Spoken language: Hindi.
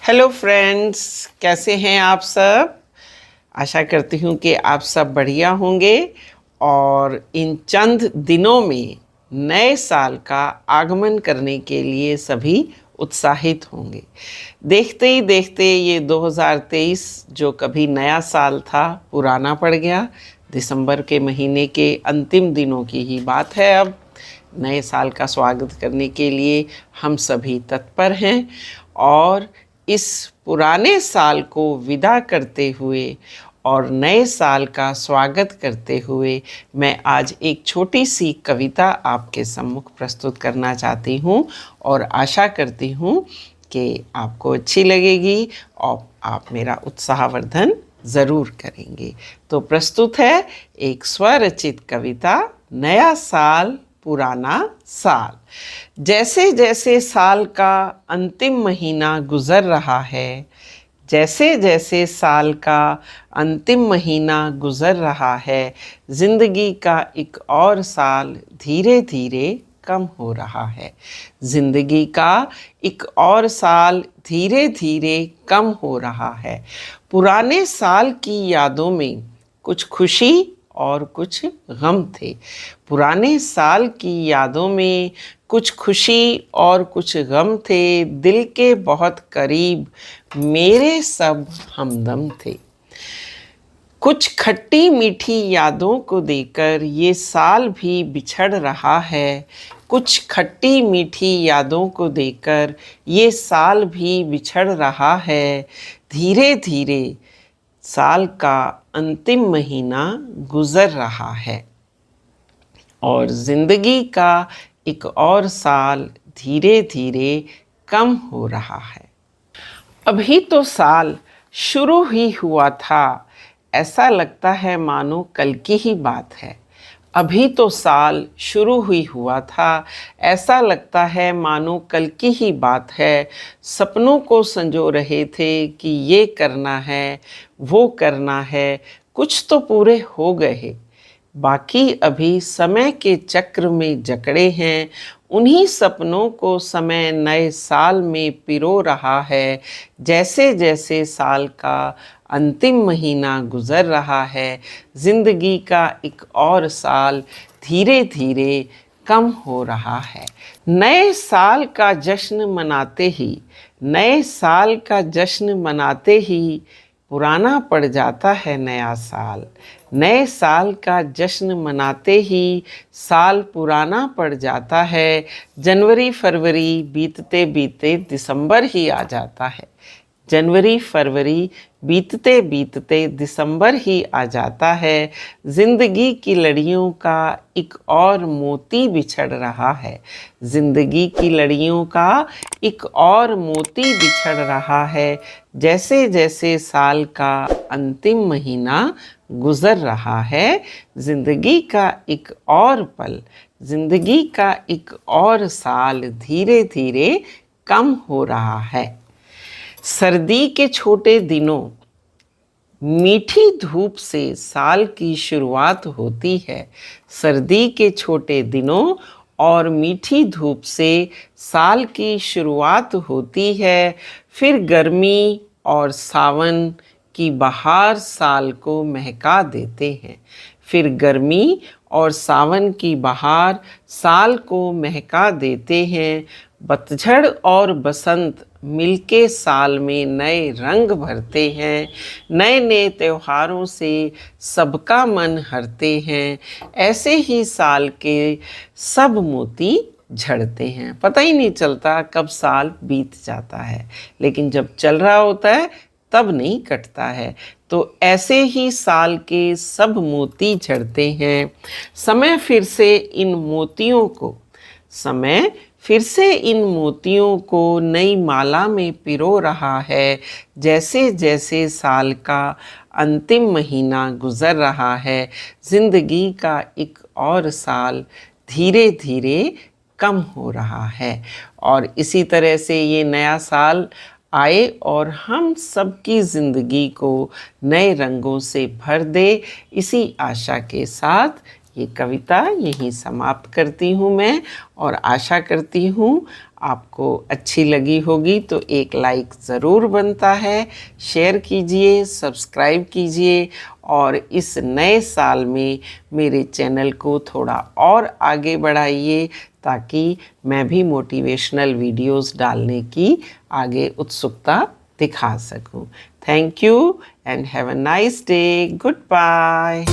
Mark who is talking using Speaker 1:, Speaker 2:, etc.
Speaker 1: हेलो फ्रेंड्स, कैसे हैं आप सब। आशा करती हूँ कि आप सब बढ़िया होंगे और इन चंद दिनों में नए साल का आगमन करने के लिए सभी उत्साहित होंगे। देखते ही देखते ये 2023 जो कभी नया साल था पुराना पड़ गया। दिसंबर के महीने के अंतिम दिनों की ही बात है। अब नए साल का स्वागत करने के लिए हम सभी तत्पर हैं और इस पुराने साल को विदा करते हुए और नए साल का स्वागत करते हुए मैं आज एक छोटी सी कविता आपके सम्मुख प्रस्तुत करना चाहती हूँ और आशा करती हूँ कि आपको अच्छी लगेगी और आप मेरा उत्साहवर्धन ज़रूर करेंगे। तो प्रस्तुत है एक स्वरचित कविता, नया साल पुराना साल। जैसे जैसे साल का अंतिम महीना गुजर रहा है, जैसे जैसे साल का अंतिम महीना गुजर रहा है, ज़िंदगी का एक और साल धीरे धीरे कम हो रहा है। ज़िंदगी का एक और साल धीरे धीरे कम हो रहा है। पुराने साल की यादों में कुछ खुशी और कुछ गम थे। पुराने साल की यादों में कुछ खुशी और कुछ गम थे। दिल के बहुत करीब मेरे सब हमदम थे। कुछ खट्टी मीठी यादों को देकर ये साल भी बिछड़ रहा है। कुछ खट्टी मीठी यादों को देकर ये साल भी बिछड़ रहा है। धीरे धीरे साल का अंतिम महीना गुजर रहा है और ज़िंदगी का एक और साल धीरे धीरे कम हो रहा है। अभी तो साल शुरू ही हुआ था, ऐसा लगता है मानो कल की ही बात है। अभी तो साल शुरू ही हुआ था, ऐसा लगता है मानो कल की ही बात है। सपनों को संजो रहे थे कि ये करना है, वो करना है, कुछ तो पूरे हो गए, बाकी अभी समय के चक्र में जकड़े हैं। उन्हीं सपनों को समय नए साल में पिरो रहा है। जैसे जैसे साल का अंतिम महीना गुजर रहा है, ज़िंदगी का एक और साल धीरे धीरे कम हो रहा है। नए साल का जश्न मनाते ही, नए साल का जश्न मनाते ही पुराना पड़ जाता है नया साल। नए साल का जश्न मनाते ही साल पुराना पड़ जाता है। जनवरी फरवरी बीतते बीतते दिसंबर ही आ जाता है। जनवरी फरवरी बीतते बीतते दिसंबर ही आ जाता है। ज़िंदगी की लड़ियों का एक और मोती बिछड़ रहा है। ज़िंदगी की लड़ियों का एक और मोती बिछड़ रहा है। जैसे जैसे साल का अंतिम महीना गुजर रहा है, ज़िंदगी का एक और पल, ज़िंदगी का एक और साल धीरे धीरे कम हो रहा है। सर्दी के छोटे दिनों, मीठी धूप से साल की शुरुआत होती है। सर्दी के छोटे दिनों और मीठी धूप से साल की शुरुआत होती है। फिर गर्मी और सावन की बहार साल को महका देते हैं। फिर गर्मी और सावन की बहार साल को महका देते हैं। पतझड़ और बसंत मिलके साल में नए रंग भरते हैं। नए नए त्योहारों से सबका मन हरते हैं। ऐसे ही साल के सब मोती झड़ते हैं। पता ही नहीं चलता कब साल बीत जाता है, लेकिन जब चल रहा होता है तब नहीं कटता है। तो ऐसे ही साल के सब मोती झड़ते हैं। समय फिर से इन मोतियों को, समय फिर से इन मोतियों को नई माला में पिरो रहा है। जैसे जैसे साल का अंतिम महीना गुजर रहा है, ज़िंदगी का एक और साल धीरे धीरे कम हो रहा है। और इसी तरह से ये नया साल आए और हम सबकी ज़िंदगी को नए रंगों से भर दे, इसी आशा के साथ ये कविता यहीं समाप्त करती हूँ मैं, और आशा करती हूँ आपको अच्छी लगी होगी। तो एक लाइक ज़रूर बनता है, शेयर कीजिए, सब्सक्राइब कीजिए, और इस नए साल में मेरे चैनल को थोड़ा और आगे बढ़ाइए, ताकि मैं भी मोटिवेशनल वीडियोस डालने की आगे उत्सुकता दिखा सकूं। Thank you and have a nice day. Good bye.